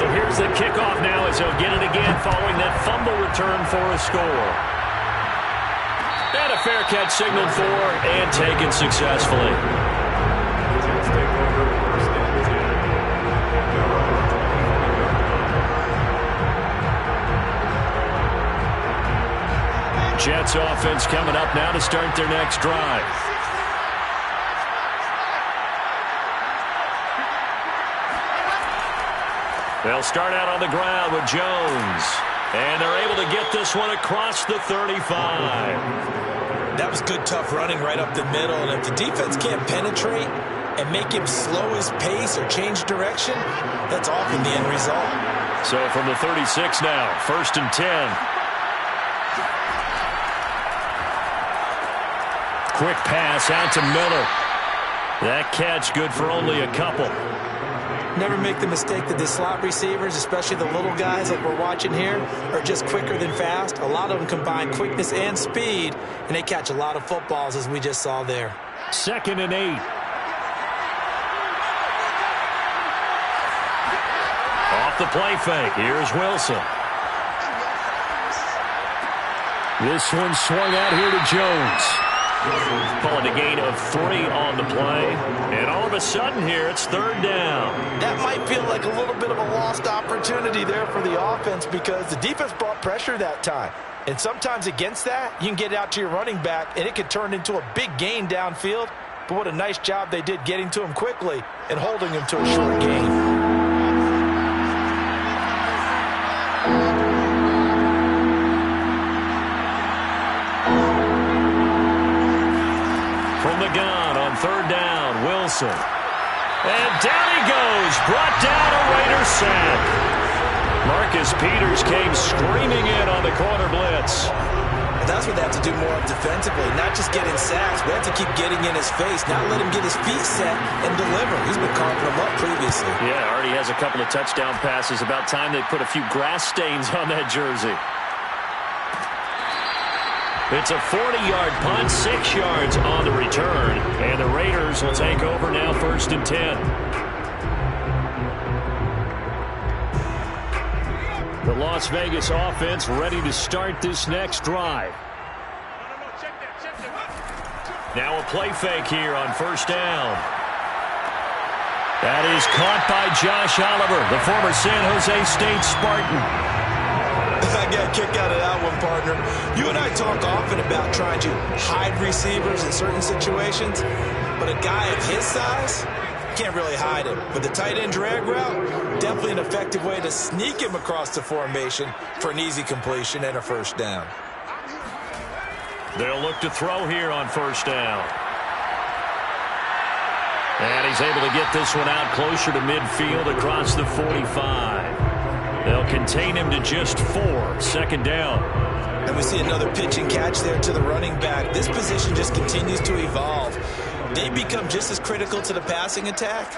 So here's the kickoff now as he'll get it again following that fumble return for a score. And a fair catch signaled for and taken successfully. Jets offense coming up now to start their next drive. They'll start out on the ground with Jones. And they're able to get this one across the 35. That was good, tough running right up the middle. And if the defense can't penetrate and make him slow his pace or change direction, that's often the end result. So from the 36 now, 1st and 10. Quick pass out to Miller. That catch good for only a couple. Never make the mistake that the slot receivers, especially the little guys like we're watching here, are just quicker than fast. A lot of them combine quickness and speed, and they catch a lot of footballs, as we just saw there. 2nd and 8. Off the play fake. Here's Wilson. This one swung out here to Jones. Calling a gain of 3 on the play. And all of a sudden here, it's 3rd down. That might feel like a little bit of a lost opportunity there for the offense because the defense brought pressure that time. And sometimes against that, you can get out to your running back, and it could turn into a big gain downfield. But what a nice job they did getting to him quickly and holding him to a short gain. From the gun on 3rd down, Wilson. And down he goes, brought down a Raider sack. Marcus Peters came screaming in on the corner blitz. That's what they have to do more of defensively, not just getting sacks. We have to keep getting in his face, not let him get his feet set and deliver. He's been carving them up previously. Yeah, already has a couple of touchdown passes. About time they put a few grass stains on that jersey. It's a 40-yard punt, 6 yards on the return. And the Raiders will take over now, 1st and 10. The Las Vegas offense ready to start this next drive. Now a play fake here on 1st down. That is caught by Josh Oliver, the former San Jose State Spartan. I got a kick out of that one, partner. You and I talk often about trying to hide receivers in certain situations, but a guy of his size can't really hide him. But the tight end drag route, definitely an effective way to sneak him across the formation for an easy completion and a 1st down. They'll look to throw here on 1st down. And he's able to get this one out closer to midfield across the 45. They'll contain him to just 4, 2nd down. And we see another pitch and catch there to the running back. This position just continues to evolve. They become just as critical to the passing attack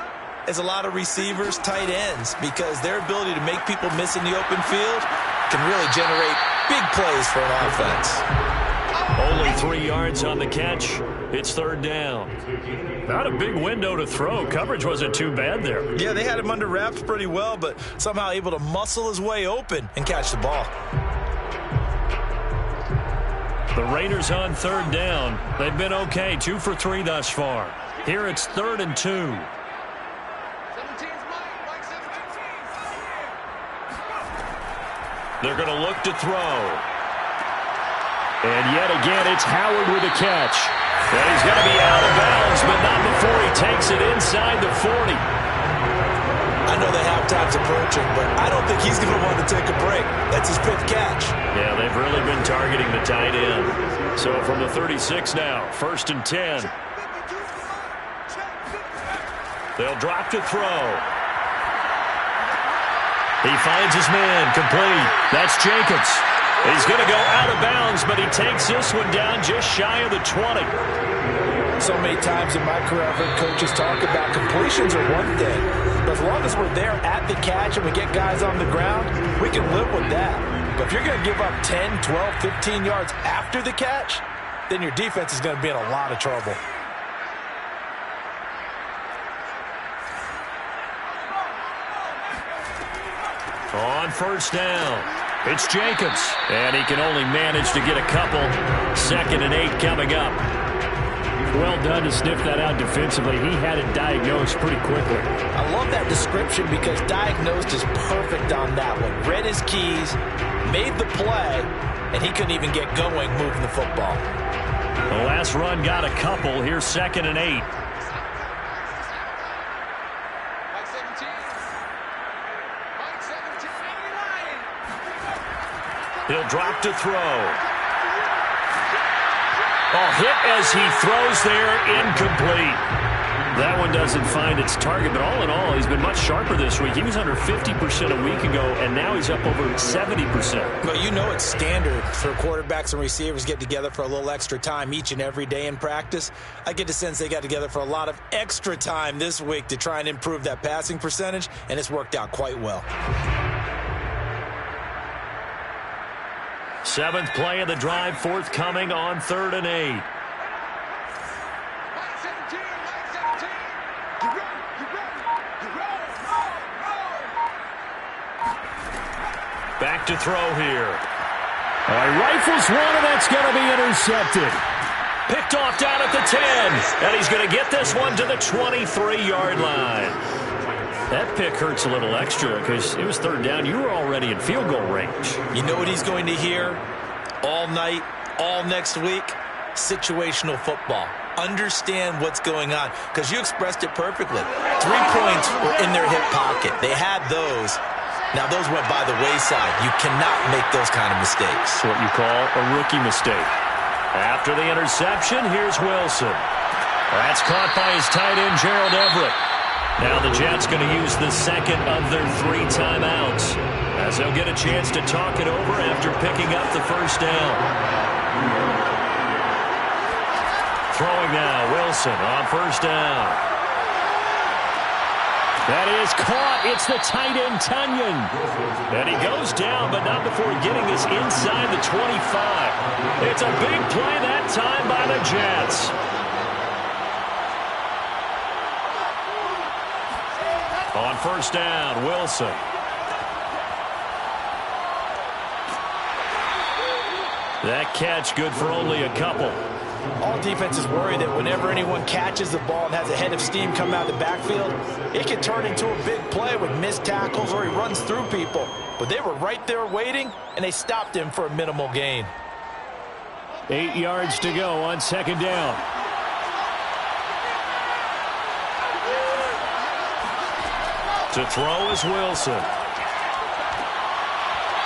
as a lot of receivers, tight ends, because their ability to make people miss in the open field can really generate big plays for an offense. Only 3 yards on the catch. It's 3rd down. Not a big window to throw. Coverage wasn't too bad there. Yeah, they had him under wraps pretty well, but somehow able to muscle his way open and catch the ball. The Raiders on 3rd down. They've been okay, 2 for 3 thus far. Here it's 3rd and 2. They're going to look to throw. And yet again, it's Howard with a catch. And he's going to be out of bounds, but not before he takes it inside the 40. I know the halftime's approaching, but I don't think he's going to want to take a break. That's his 5th catch. Yeah, they've really been targeting the tight end. So from the 36 now, 1st and 10. They'll drop to throw. He finds his man, complete. That's Jacobs. He's going to go out of bounds, but he takes this one down just shy of the 20. So many times in my career, I've heard coaches talk about completions are one thing, but as long as we're there at the catch and we get guys on the ground, we can live with that. But if you're going to give up 10, 12, 15 yards after the catch, then your defense is going to be in a lot of trouble. On first down, it's Jacobs. And he can only manage to get a couple. 2nd and 8 coming up. Well done to sniff that out defensively. He had it diagnosed pretty quickly. I love that description because diagnosed is perfect on that one. Read his keys, made the play, and he couldn't even get going moving the football. The last run got a couple. Here's 2nd and 8. He'll drop to throw. Oh, hit as he throws there, incomplete. That one doesn't find its target, but all in all, he's been much sharper this week. He was under 50% a week ago, and now he's up over 70%. Well, you know it's standard for quarterbacks and receivers to get together for a little extra time each and every day in practice. I get the sense they got together for a lot of extra time this week to try and improve that passing percentage, and it's worked out quite well. 7th play of the drive, forthcoming on 3rd and 8. Back to throw here. Rifles one, and that's going to be intercepted. Picked off down at the 10, and he's going to get this one to the 23-yard line. That pick hurts a little extra because it was 3rd down. You were already in field goal range. You know what he's going to hear all night, all next week? Situational football. Understand what's going on because you expressed it perfectly. 3 points were in their hip pocket. They had those. Now, those went by the wayside. You cannot make those kind of mistakes. It's what you call a rookie mistake. After the interception, here's Wilson. That's caught by his tight end, Gerald Everett. Now the Jets going to use the 2nd of their 3 timeouts as they'll get a chance to talk it over after picking up the 1st down. Throwing now, Wilson on 1st down. That is caught. It's the tight end, Tunyon. And he goes down, but not before getting this inside the 25. It's a big play that time by the Jets. On 1st down, Wilson. That catch good for only a couple. All defenses worry that whenever anyone catches the ball and has a head of steam come out of the backfield, it can turn into a big play with missed tackles or he runs through people. But they were right there waiting, and they stopped him for a minimal gain. 8 yards to go on 2nd down. To throw is Wilson.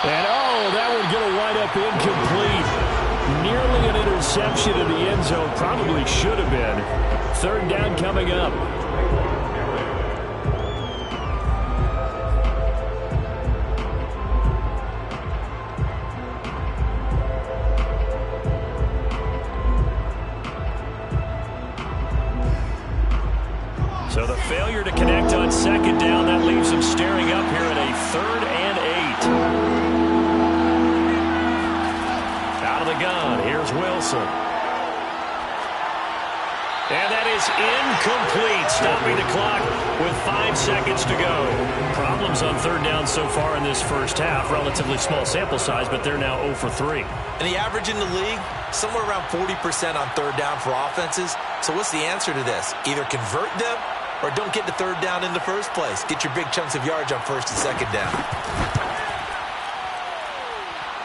And, that one's going to wind up incomplete. Nearly an interception in the end zone. Probably should have been. 3rd down coming up. So the failure to connect on 2nd down, that leaves him staring up here at a 3rd and 8. Out of the gun, here's Wilson. And that is incomplete, stopping the clock with 5 seconds to go. Problems on 3rd down so far in this first half. Relatively small sample size, but they're now 0 for 3. And the average in the league, somewhere around 40% on 3rd down for offenses. So what's the answer to this? Either convert them or don't get to 3rd down in the first place. Get your big chunks of yards on 1st and 2nd down.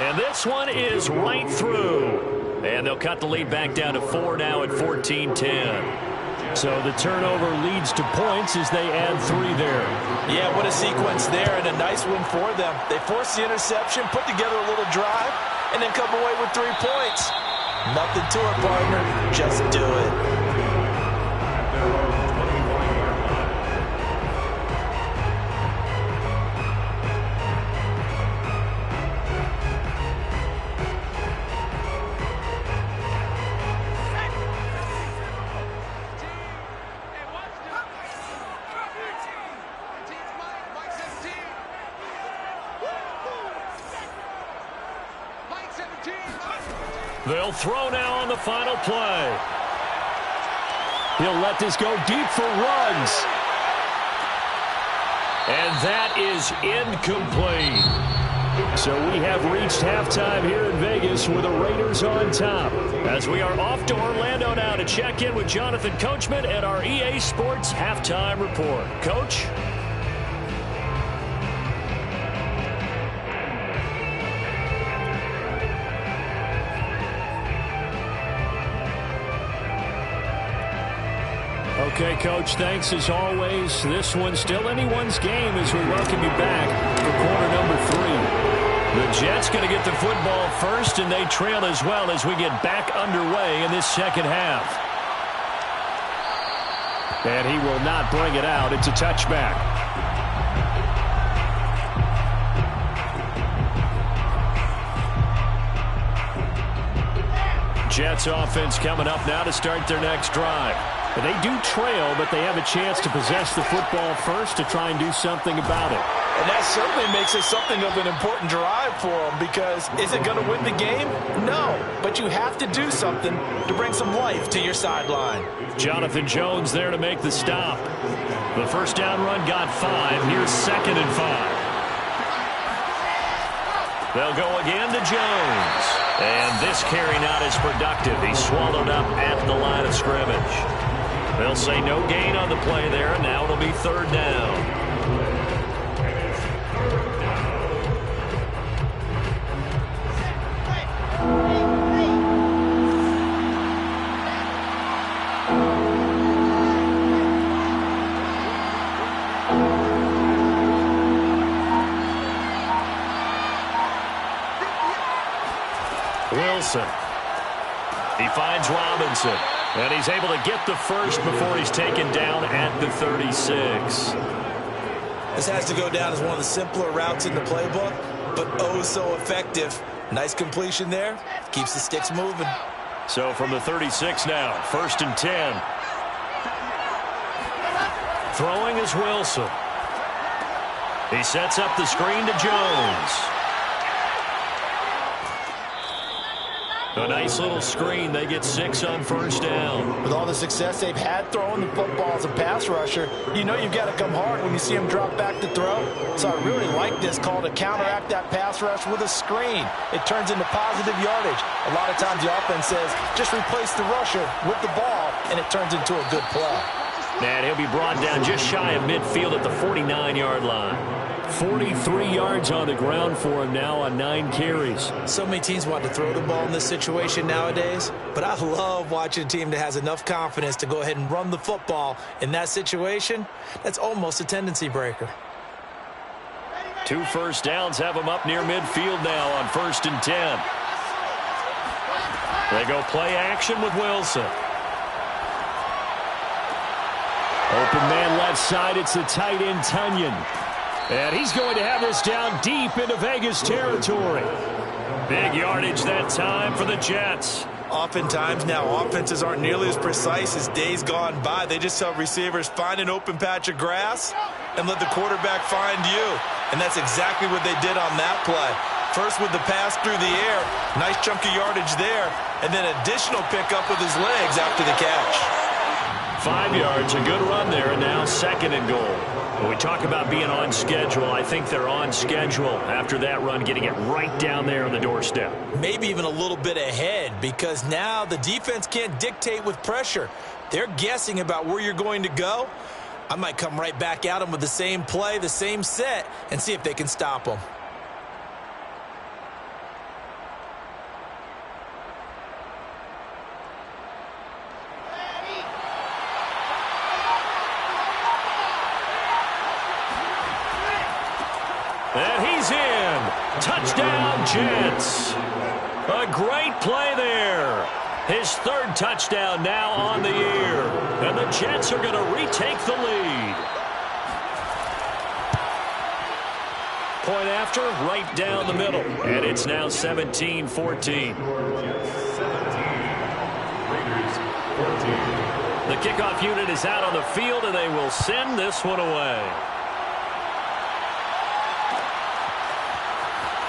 And this one is right through. And they'll cut the lead back down to 4 now at 14-10. So the turnover leads to points as they add 3 there. Yeah, what a sequence there, and a nice win for them. They forced the interception, put together a little drive, and then come away with 3 points. Nothing to it, partner. Just do it. They'll throw now on the final play. He'll let this go deep for runs. And that is incomplete. So we have reached halftime here in Vegas with the Raiders on top. As we are off to Orlando now to check in with Jonathan Coachman and our EA Sports Halftime Report. Coach? Okay, Coach, thanks as always. This one's still anyone's game as we welcome you back for quarter number 3. The Jets going to get the football first, and they trail as well as we get back underway in this second half. And he will not bring it out. It's a touchback. Jets offense coming up now to start their next drive. They do trail, but they have a chance to possess the football first to try and do something about it. And that certainly makes it something of an important drive for them, because is it going to win the game? No, but you have to do something to bring some life to your sideline. Jonathan Jones there to make the stop. The first down run got 5. Here's 2nd and 5. They'll go again to Jones. And this carry not as productive. He's swallowed up at the line of scrimmage. They'll say no gain on the play there, and now it'll be 3rd down. Wilson. He finds Robinson. And he's able to get the first before he's taken down at the 36. This has to go down as one of the simpler routes in the playbook, but oh so effective. Nice completion there. Keeps the sticks moving. So from the 36 now, 1st and 10. Throwing is Wilson. He sets up the screen to Jones. A nice little screen. They get 6 on 1st down. With all the success they've had throwing the football as a pass rusher, you know you've got to come hard when you see them drop back to throw. So I really like this call to counteract that pass rush with a screen. It turns into positive yardage. A lot of times the offense says, just replace the rusher with the ball, and it turns into a good play. And he'll be brought down just shy of midfield at the 49-yard line. 43 yards on the ground for him now on 9 carries. So many teams want to throw the ball in this situation nowadays, but I love watching a team that has enough confidence to go ahead and run the football in that situation. That's almost a tendency breaker. 2 first downs have them up near midfield now on 1st and 10. They go play action with Wilson. Open man left side. It's the tight end, Tunyon. And he's going to have this down deep into Vegas territory. Big yardage that time for the Jets. Oftentimes now, offenses aren't nearly as precise as days gone by. They just tell receivers, find an open patch of grass and let the quarterback find you. And that's exactly what they did on that play. First with the pass through the air, nice chunk of yardage there, and then additional pickup with his legs after the catch. 5 yards, a good run there, and now 2nd and goal. When we talk about being on schedule, I think they're on schedule after that run, getting it right down there on the doorstep. Maybe even a little bit ahead, because now the defense can't dictate with pressure. They're guessing about where you're going to go. I might come right back at them with the same play, the same set, and see if they can stop them. And he's in. Touchdown, Jets. A great play there. His 3rd touchdown now on the year. And the Jets are going to retake the lead. Point after, right down the middle. And it's now 17-14. The kickoff unit is out on the field, and they will send this one away.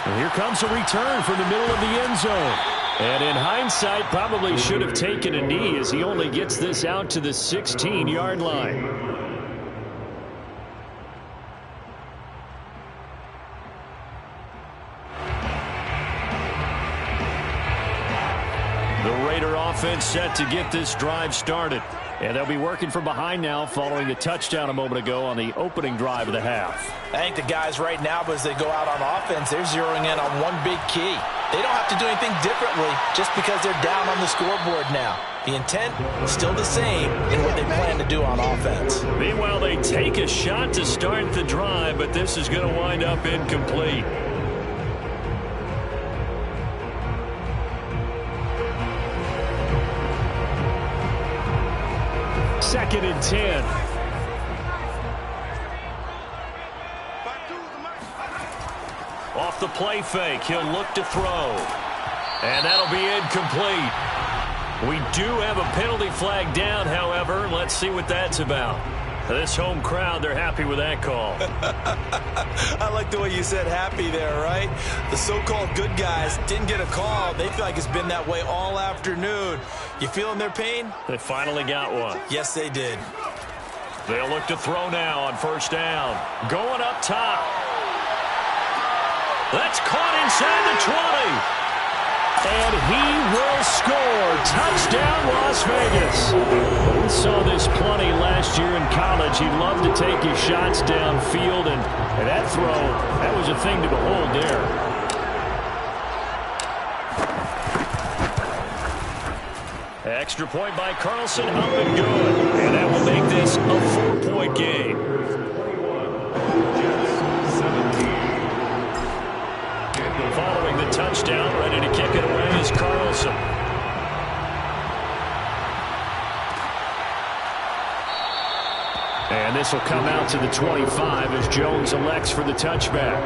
And here comes a return from the middle of the end zone. And in hindsight, probably should have taken a knee as he only gets this out to the 16-yard line. Raider offense set to get this drive started. And they'll be working from behind now following a touchdown a moment ago on the opening drive of the half. I think the guys right now, as they go out on offense, they're zeroing in on one big key. They don't have to do anything differently just because they're down on the scoreboard now. The intent is still the same in what they plan to do on offense. Meanwhile, they take a shot to start the drive, but this is going to wind up incomplete. Second and 10. Off the play fake, he'll look to throw. And that'll be incomplete. We do have a penalty flag down, however. Let's see what that's about. This home crowd, they're happy with that call. I like the way you said happy there, right? The so-called good guys didn't get a call. They feel like it's been that way all afternoon. You feeling their pain? They finally got one. Yes, they did. They'll look to throw now on first down. Going up top. That's caught inside the 20. And he will score. Touchdown, Las Vegas. We saw this plenty last year in college. He loved to take his shots downfield, and that throw, that was a thing to behold there. Extra point by Carlson, up and good. And that will make this a 4-point game. Following the touchdown, ready to kick it away is Carlson. And this will come out to the 25 as Jones elects for the touchback.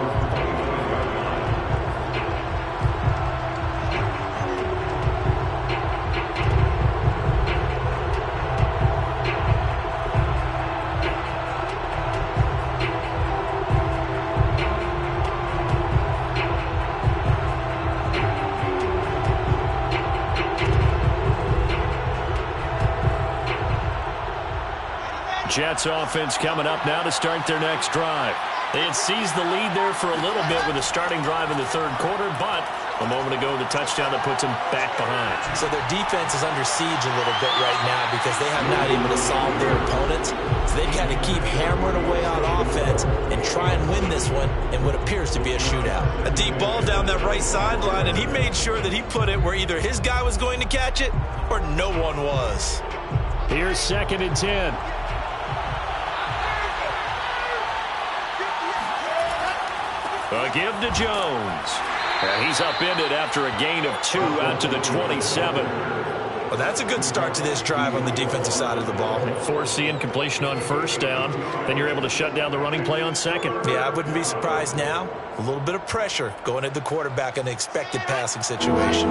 Jets offense coming up now to start their next drive. They had seized the lead there for a little bit with a starting drive in the third quarter, but a moment ago the touchdown that puts them back behind. So their defense is under siege a little bit right now because they have not able to solve their opponents. So they've got to keep hammering away on offense and try and win this one in what appears to be a shootout. A deep ball down that right sideline, and he made sure that he put it where either his guy was going to catch it or no one was. Here's second and 10. A give to Jones. And he's upended after a gain of 2 out to the 27. Well, that's a good start to this drive on the defensive side of the ball. Force the incompletion on first down. Then you're able to shut down the running play on second. Yeah, I wouldn't be surprised now. A little bit of pressure going at the quarterback in an expected passing situation.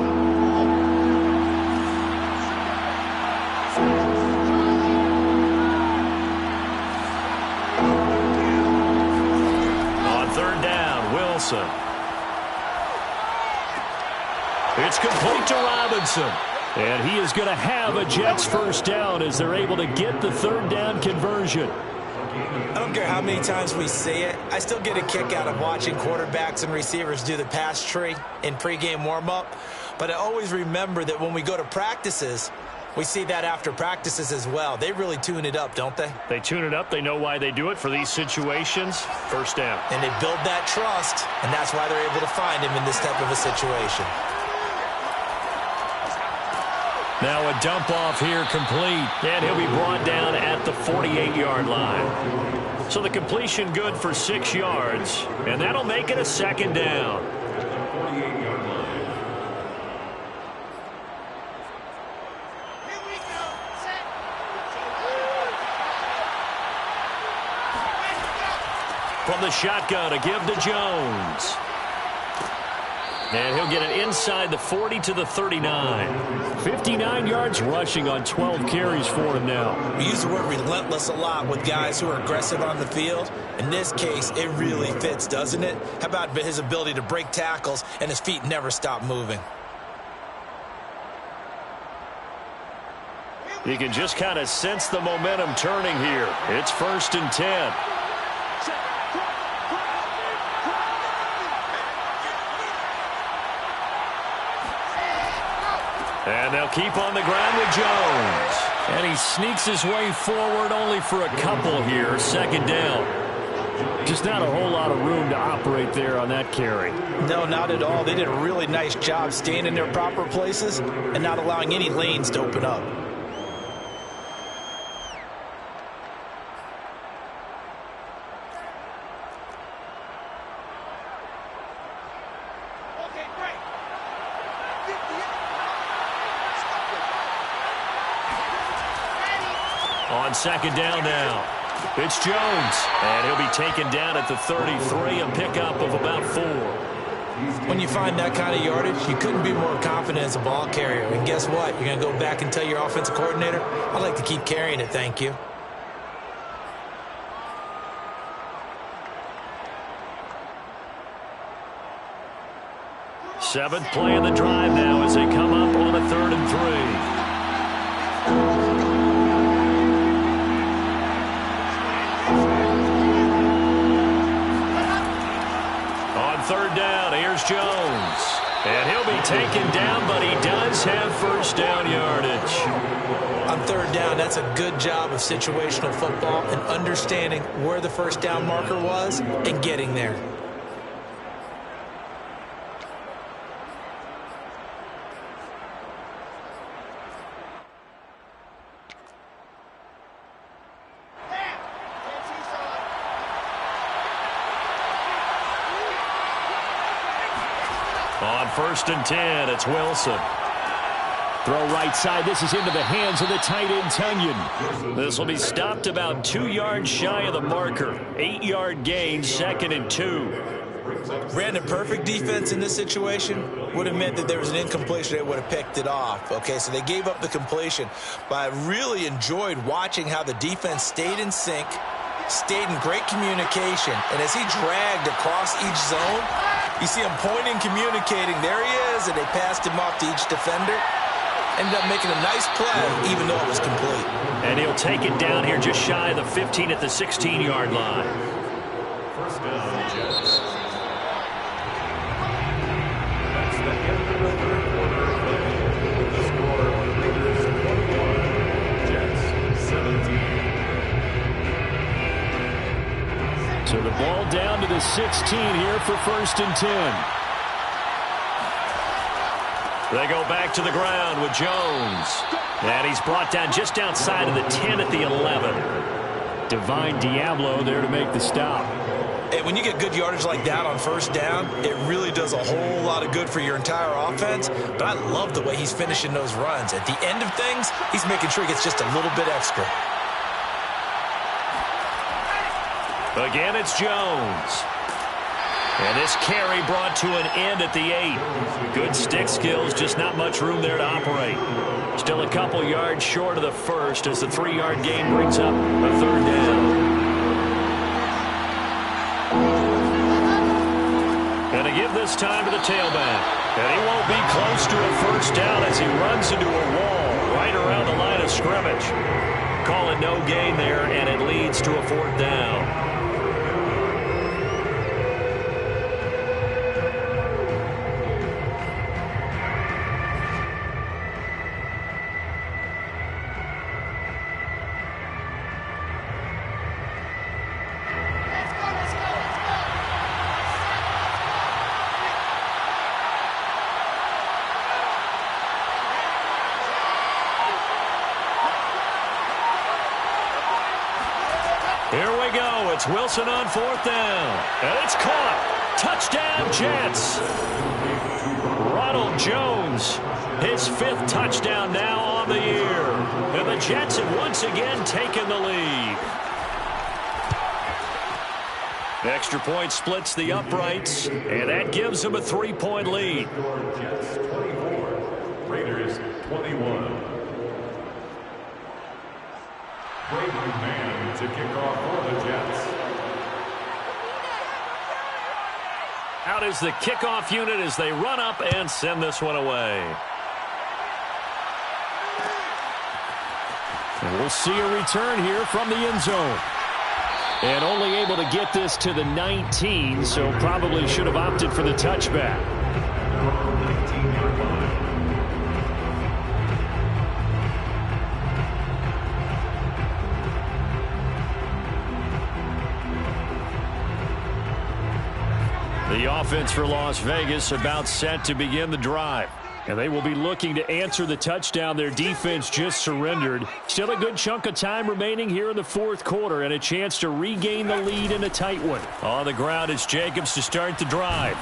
It's complete to Robinson. And he is going to have a Jets first down as they're able to get the third down conversion. I don't care how many times we say it, I still get a kick out of watching quarterbacks and receivers do the pass tree in pregame warm-up. But I always remember that when we go to practices, we see that after practices as well. They really tune it up, don't they? They tune it up. They know why they do it for these situations. First down. And they build that trust, and that's why they're able to find him in this type of a situation. Now a dump off here complete, and he'll be brought down at the 48-yard line. So the completion good for 6 yards, and that'll make it a second down. From the shotgun, a give to Jones. And he'll get it inside the 40 to the 39. 59 yards rushing on 12 carries for him now. We use the word relentless a lot with guys who are aggressive on the field. In this case, it really fits, doesn't it? How about his ability to break tackles and his feet never stop moving? You can just kind of sense the momentum turning here. It's first and 10. And they'll keep on the ground with Jones. And he sneaks his way forward only for a couple here. Second down. Just not a whole lot of room to operate there on that carry. No, not at all. They did a really nice job staying in their proper places and not allowing any lanes to open up. On second down now, it's Jones, and he'll be taken down at the 33, a pickup of about 4. When you find that kind of yardage, you couldn't be more confident as a ball carrier. And guess what? You're going to go back and tell your offensive coordinator, I'd like to keep carrying it, thank you. Seventh play of the drive now as they come up on a 3rd and 3. Third down, here's Jones. And he'll be taken down, but he does have first down yardage. On third down, that's a good job of situational football and understanding where the first down marker was and getting there. On 1st and 10, it's Wilson. Throw right side. This is into the hands of the tight end, Tunyon. This will be stopped about 2 yards shy of the marker. 8-yard gain, 2nd and 2. Brandon, perfect defense in this situation would have meant that there was an incompletion. They would have picked it off. Okay, so they gave up the completion. But I really enjoyed watching how the defense stayed in sync, stayed in great communication. And as he dragged across each zone, you see him pointing, communicating. There he is, and they passed him off to each defender. Ended up making a nice play, even though it was complete. And he'll take it down here just shy of the 15 at the 16-yard line. First down, Jets. That's the end of the third quarter of play. The score, Raiders 21, Jets 17. So the ball down to the 16 here for 1st and 10. They go back to the ground with Jones. And he's brought down just outside of the 10 at the 11. Divine Diablo there to make the stop. Hey, when you get good yardage like that on first down, it really does a whole lot of good for your entire offense. But I love the way he's finishing those runs. At the end of things, he's making sure he gets just a little bit extra. Again, it's Jones. And this carry brought to an end at the 8. Good stick skills, just not much room there to operate. Still a couple yards short of the first as the 3-yard gain brings up a 3rd down. And to give this time to the tailback. And he won't be close to a first down as he runs into a wall right around the line of scrimmage. Call it no gain there, and it leads to a 4th down. Here we go. It's Wilson on 4th down. And it's caught. Touchdown, Jets. Ronald Jones, his 5th touchdown now on the year. And the Jets have once again taken the lead. Extra point splits the uprights, and that gives them a 3-point lead. Jets 24, Raiders 21. Brady man to kick off for the Jets. Out is the kickoff unit as they run up and send this one away. And we'll see a return here from the end zone. And only able to get this to the 19, so probably should have opted for the touchback. The offense for Las Vegas about set to begin the drive. And they will be looking to answer the touchdown their defense just surrendered. Still a good chunk of time remaining here in the fourth quarter and a chance to regain the lead in a tight one. On the ground, it's Jacobs to start the drive.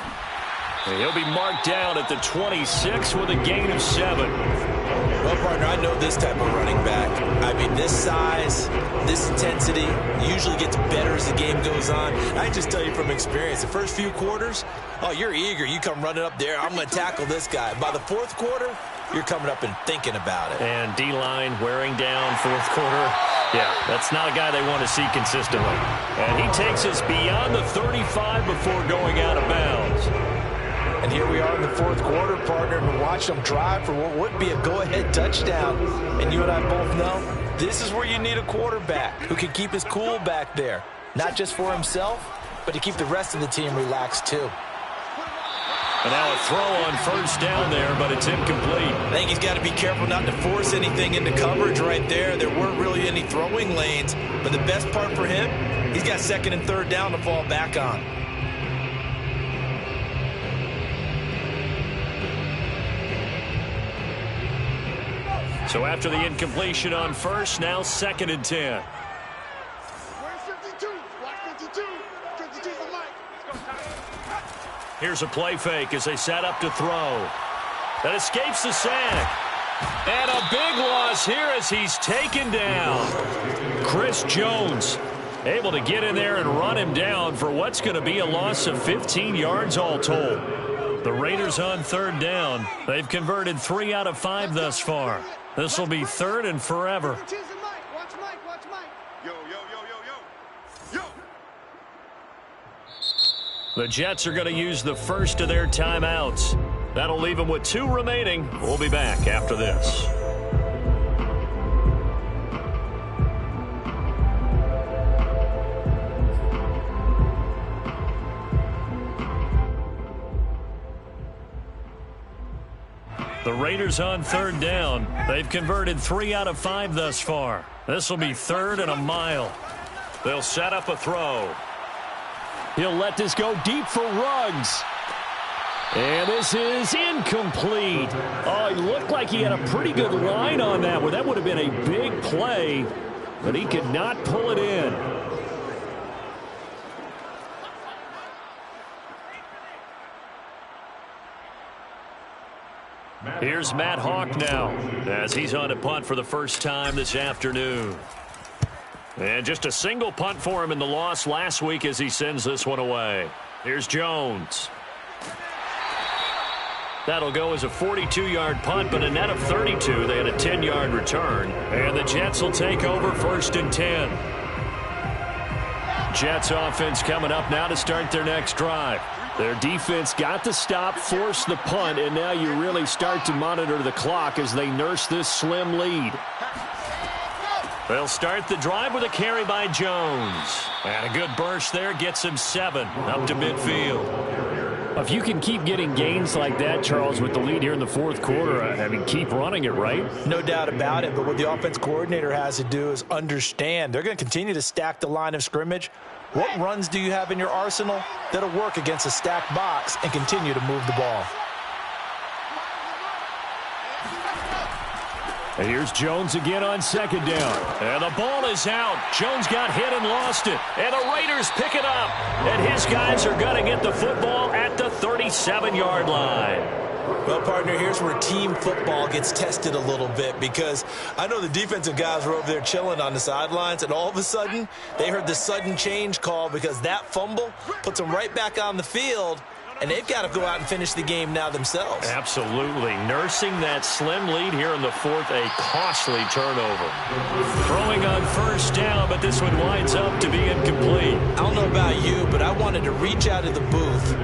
And he'll be marked down at the 26 with a gain of 7. Well, partner, I know this type of running back. I mean, this size, this intensity usually gets better as the game goes on. I can just tell you from experience, the first few quarters, oh, you're eager. You come running up there, I'm going to tackle this guy. By the fourth quarter, you're coming up and thinking about it. And D-line wearing down fourth quarter. Yeah, that's not a guy they want to see consistently. And he takes us beyond the 35 before going out of bounds. And here we are in the fourth quarter, partner, and watch them drive for what would be a go-ahead touchdown. And you and I both know this is where you need a quarterback who can keep his cool back there, not just for himself, but to keep the rest of the team relaxed too. And now a throw on first down there, but it's incomplete. I think he's got to be careful not to force anything into coverage right there. There weren't really any throwing lanes, but the best part for him, he's got second and third down to fall back on. So after the incompletion on first, now second and 10. Here's a play fake as they set up to throw. That escapes the sack. And a big loss here as he's taken down. Chris Jones able to get in there and run him down for what's going to be a loss of 15 yards all told. The Raiders on third down. They've converted 3 out of 5 thus far. This will be third and forever. The Jets are going to use the first of their timeouts. That'll leave them with 2 remaining. We'll be back after this. The Raiders on third down. They've converted 3 out of 5 thus far. This will be third and a mile. They'll set up a throw. He'll let this go deep for Ruggs. And this is incomplete. Oh, he looked like he had a pretty good line on that one. That would have been a big play, but he could not pull it in. Here's Matt Hawk now as he's on a punt for the first time this afternoon. And just a single punt for him in the loss last week as he sends this one away. Here's Jones. That'll go as a 42-yard punt, but a net of 32. They had a 10-yard return. And the Jets will take over first and 10. Jets offense coming up now to start their next drive. Their defense got the stop, forced the punt, and now you really start to monitor the clock as they nurse this slim lead. They'll start the drive with a carry by Jones. And a good burst there gets him 7 up to midfield. If you can keep getting gains like that, Charles, with the lead here in the fourth quarter, I mean, keep running it, right? No doubt about it, but what the offense coordinator has to do is understand they're going to continue to stack the line of scrimmage. What runs do you have in your arsenal that'll work against a stacked box and continue to move the ball? And here's Jones again on second down. And the ball is out. Jones got hit and lost it. And the Raiders pick it up. And his guys are going to get the football at the 37-yard line. Well, partner, here's where team football gets tested a little bit, because I know the defensive guys were over there chilling on the sidelines, and all of a sudden they heard the sudden change call because that fumble puts them right back on the field, and they've got to go out and finish the game now themselves. Absolutely. Nursing that slim lead here in the fourth, a costly turnover. Throwing on first down, but this one winds up to be incomplete. I don't know about you, but I wanted to reach out of the booth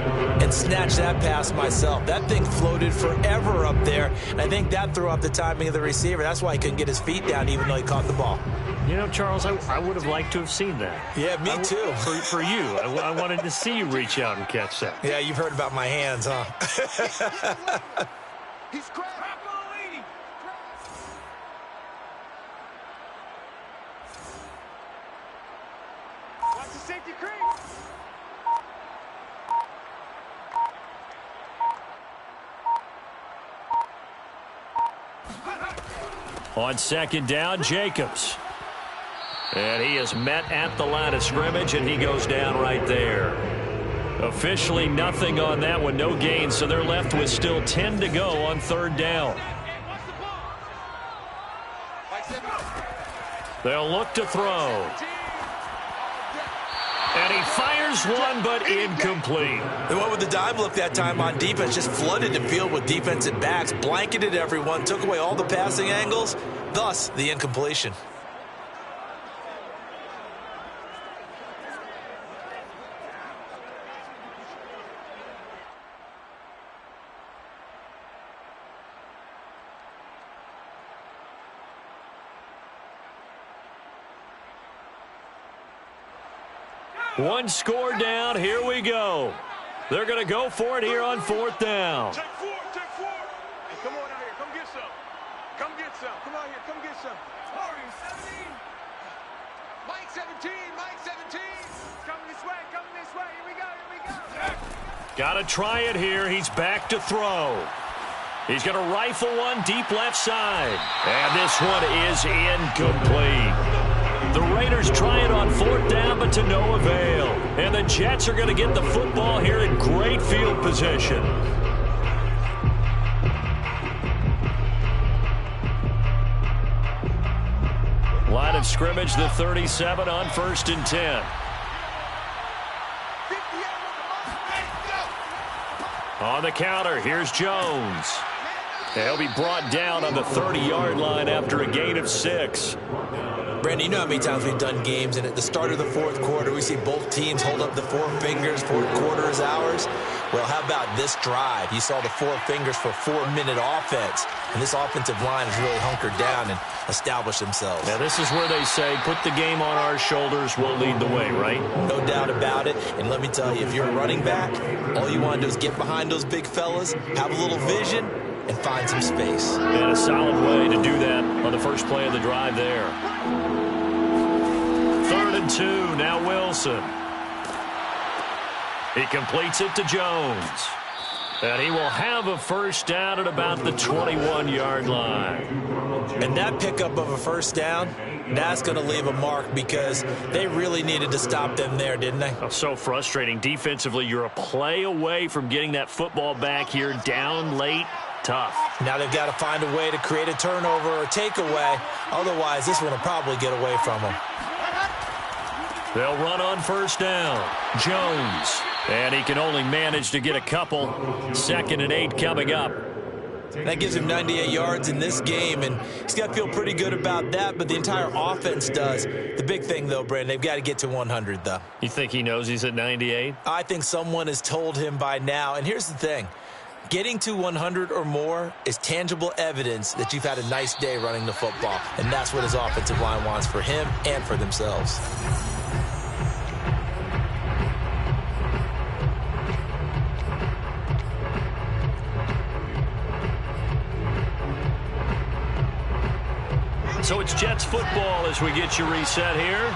and snatch that pass myself. That thing floated forever up there, and I think that threw off the timing of the receiver. That's why he couldn't get his feet down even though he caught the ball. You know, Charles, I would have liked to have seen that. Yeah, me too. For you. I wanted to see you reach out and catch that. Yeah, you've heard about my hands, huh? He's Watch the safety creep. On second down, Jacobs. And he is met at the line of scrimmage, and he goes down right there. Officially nothing on that one, no gain, so they're left with still 10 to go on third down. They'll look to throw. And he fires one, but incomplete. They went with the dive look that time on defense, just flooded the field with defensive backs, blanketed everyone, took away all the passing angles, thus the incompletion. One score down. Here we go. They're going to go for it here on fourth down. Take four, take four. Hey, come on out here. Come get some. Come get some. Come out here. Come get some. 17. Mike 17. Mike 17. Coming this way. Coming this way. Here we go. Here we go. Got to try it here. He's back to throw. He's going to rifle one deep left side. And this one is incomplete. The Raiders try it on fourth down, but to no avail. And the Jets are going to get the football here in great field position. Line of scrimmage, the 37 on 1st and 10. On the counter, here's Jones. He'll be brought down on the 30-yard line after a gain of 6. Brandon, you know how many times we've done games, and at the start of the fourth quarter, we see both teams hold up the four fingers, fourth quarter is ours. Well, how about this drive? You saw the four fingers for 4-minute offense, and this offensive line has really hunkered down and established themselves. Now, this is where they say, put the game on our shoulders, we'll lead the way, right? No doubt about it, and let me tell you, if you're a running back, all you want to do is get behind those big fellas, have a little vision, and find some space. And a solid way to do that on the first play of the drive there. 3rd and 2, now Wilson. He completes it to Jones. And he will have a first down at about the 21-yard line. And that pickup of a first down, that's going to leave a mark because they really needed to stop them there, didn't they? Oh, so frustrating. Defensively, you're a play away from getting that football back here down late. Tough. Now they've got to find a way to create a turnover or a takeaway. Otherwise, this one will probably get away from them. They'll run on first down. Jones. And he can only manage to get a couple. 2nd and 8 coming up. That gives him 98 yards in this game, and he's got to feel pretty good about that, but the entire offense does. The big thing, though, Brandon, they've got to get to 100, though. You think he knows he's at 98? I think someone has told him by now, and here's the thing. Getting to 100 or more is tangible evidence that you've had a nice day running the football, and that's what his offensive line wants for him and for themselves. So it's Jets football as we get you reset here.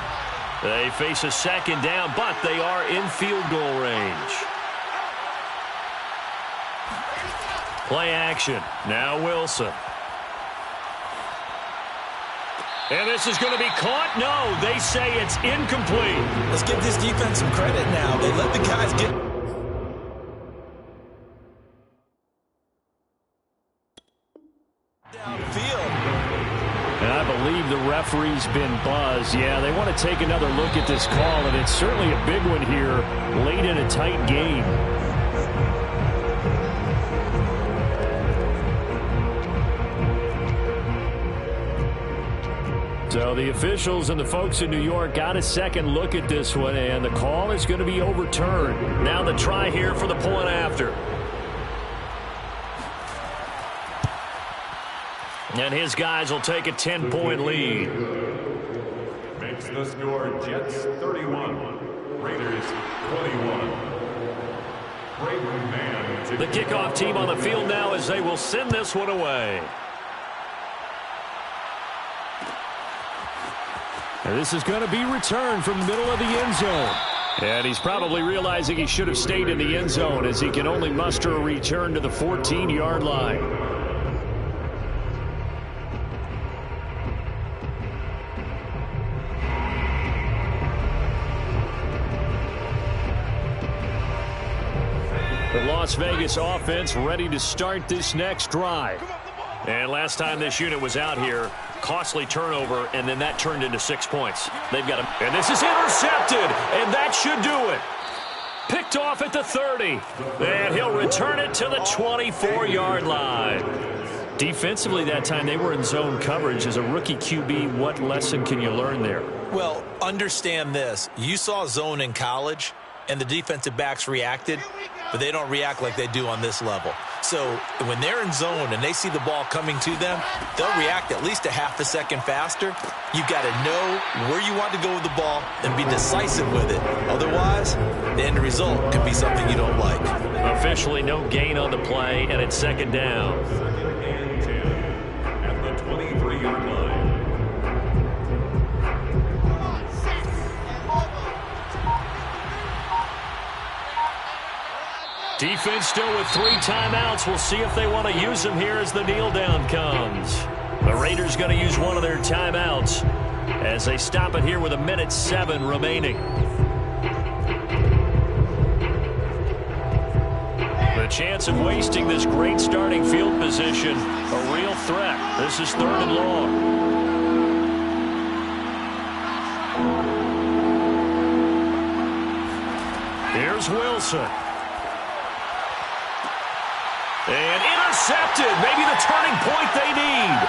They face a second down, but they are in field goal range. Play action. Now Wilson. And this is going to be caught. No, they say it's incomplete. Let's give this defense some credit now. They let the guys get downfield. And I believe the referee's been buzzed. Yeah, they want to take another look at this call, and it's certainly a big one here late in a tight game. So the officials and the folks in New York got a second look at this one, and the call is going to be overturned. Now the try here for the point after. And his guys will take a 10-point lead. Makes the score Jets 31, Raiders 21. Great man. The kickoff team on the field now as they will send this one away. And this is going to be returned from the middle of the end zone. And he's probably realizing he should have stayed in the end zone as he can only muster a return to the 14-yard line. The Las Vegas offense ready to start this next drive. And last time this unit was out here, costly turnover, and then that turned into 6 points. They've got a... And this is intercepted, and that should do it. Picked off at the 30. And he'll return it to the 24-yard line. Defensively that time, they were in zone coverage. As a rookie QB, what lesson can you learn there? Well, understand this. You saw zone in college, and the defensive backs reacted, but they don't react like they do on this level. So when they're in zone and they see the ball coming to them, they'll react at least a half a second faster. You've got to know where you want to go with the ball and be decisive with it. Otherwise, the end result could be something you don't like. Officially no gain on the play, and it's second down. At the 23-yard line. Defense still with 3 timeouts. We'll see if they want to use them here as the kneel down comes. The Raiders going to use one of their timeouts as they stop it here with 1:07 remaining. The chance of wasting this great starting field position, a real threat. This is 3rd and long. Here's Wilson. And intercepted. Maybe the turning point they need.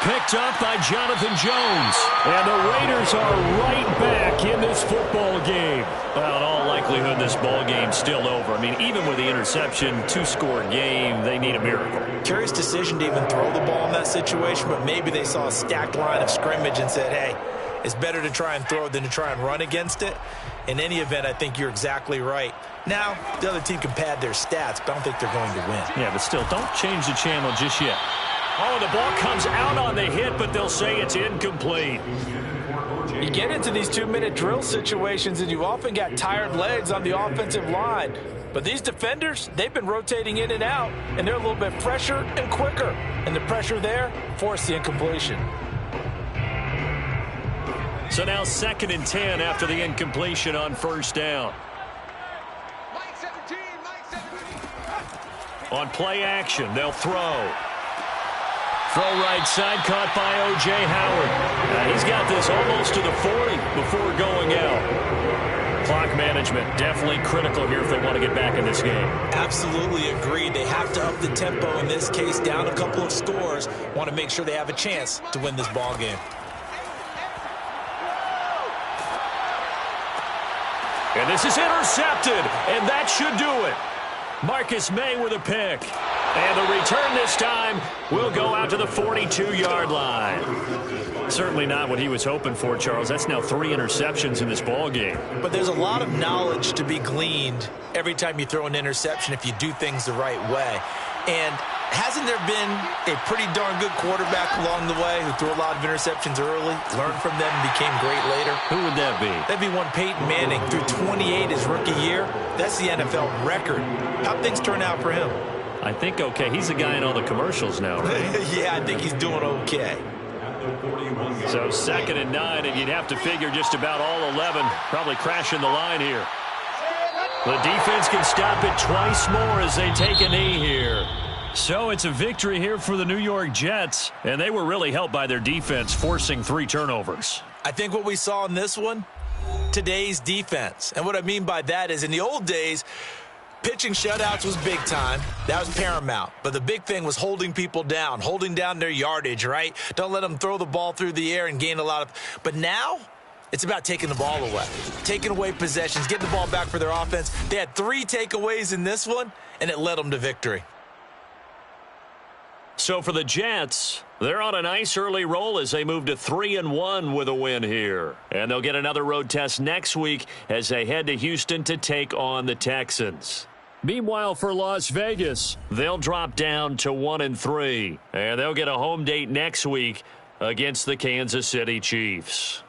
Picked up by Jonathan Jones. And the Raiders are right back in this football game. Well, in all likelihood, this ball game's still over. I mean, even with the interception, 2-score game, they need a miracle. Curious decision to even throw the ball in that situation, but maybe they saw a stacked line of scrimmage and said, hey, it's better to try and throw than to try and run against it. In any event, I think you're exactly right. Now, the other team can pad their stats, but I don't think they're going to win. Yeah, but still, don't change the channel just yet. Oh, the ball comes out on the hit, but they'll say it's incomplete. You get into these 2-minute drill situations, and you often got tired legs on the offensive line. But these defenders, they've been rotating in and out, and they're a little bit fresher and quicker. And the pressure there forced the incompletion. So now 2nd and 10 after the incompletion on 1st down. Mike 17, Mike 17. On play action, they'll throw. Throw right side, caught by O.J. Howard. He's got this almost to the 40 before going out. Clock management definitely critical here if they want to get back in this game. Absolutely agreed. They have to up the tempo in this case, down a couple of scores. Want to make sure they have a chance to win this ball game. And this is intercepted, and that should do it. Marcus May with a pick. And the return this time will go out to the 42-yard line. Certainly not what he was hoping for, Charles. That's now 3 interceptions in this ball game. But there's a lot of knowledge to be gleaned every time you throw an interception if you do things the right way. And hasn't there been a pretty darn good quarterback along the way who threw a lot of interceptions early, learned from them, and became great later? Who would that be? That'd be one Peyton Manning, threw 28 his rookie year. That's the NFL record. How'd things turn out for him? I think okay. He's the guy in all the commercials now, right? Yeah, I think he's doing okay. So 2nd and 9, and you'd have to figure just about all 11 probably crashing the line here. The defense can stop it twice more as they take a knee here. So it's a victory here for the New York Jets, and they were really helped by their defense forcing 3 turnovers. I think what we saw in this one, today's defense. And what I mean by that is in the old days, pitching shutouts was big time. That was paramount. But the big thing was holding people down, holding down their yardage, right? Don't let them throw the ball through the air and gain a lot of... But now, it's about taking the ball away, taking away possessions, getting the ball back for their offense. They had 3 takeaways in this one, and it led them to victory. So for the Jets, they're on a nice early roll as they move to 3-1 with a win here. And they'll get another road test next week as they head to Houston to take on the Texans. Meanwhile, for Las Vegas, they'll drop down to 1-3. And they'll get a home date next week against the Kansas City Chiefs.